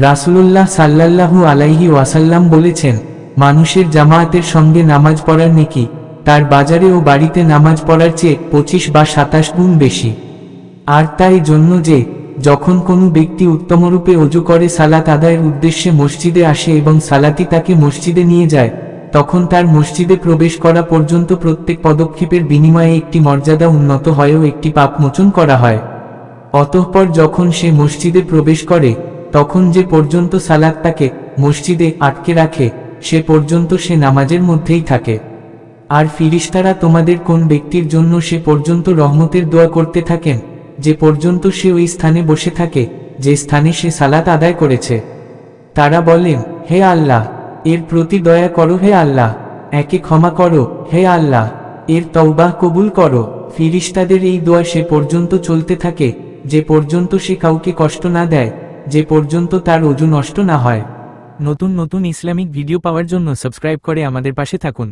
রাসূলুল্লাহ সাল্লাল্লাহু আলাইহি ওয়াসাল্লাম বলেছেন, মানুষের জামায়াতের সঙ্গে নামাজ পড়ার নেকি তার বাজারে ও বাড়িতে নামাজ পড়ার চেয়ে 25 বা 27 গুণ বেশি। আর তাই জন্য যে যখন কোনো ব্যক্তি উত্তমরূপে অজু করে সালাত আদায়ের উদ্দেশ্যে মসজিদে আসে এবং সালাতি তাকে মসজিদে নিয়ে যায়, তখন তার মসজিদে প্রবেশ করা পর্যন্ত প্রত্যেক পদক্ষেপের বিনিময়ে একটি মর্যাদা উন্নত হয় ও একটি পাপমোচন করা হয়। অতঃপর যখন সে মসজিদে প্রবেশ করে, তখন যে পর্যন্ত সালাত তাকে মসজিদে আটকে রাখে, সে পর্যন্ত সে নামাজের মধ্যেই থাকে। আর ফিরিস্তারা তোমাদের কোন ব্যক্তির জন্য সে পর্যন্ত রহমতের দোয়া করতে থাকেন, যে পর্যন্ত সে ওই স্থানে বসে থাকে যে স্থানে সে সালাত আদায় করেছে। তারা বলেন, হে আল্লাহ, এর প্রতি দয়া করো, হে আল্লাহ, একে ক্ষমা করো, হে আল্লাহ, এর তওবাহ কবুল করো। ফিরিস্তাদের এই দোয়া সে পর্যন্ত চলতে থাকে যে পর্যন্ত সে কাউকে কষ্ট না দেয়, যে পর্যন্ত তার অজু নষ্ট না হয়। নতুন নতুন ইসলামিক ভিডিও পাওয়ার জন্য সাবস্ক্রাইব করে আমাদের পাশে থাকুন।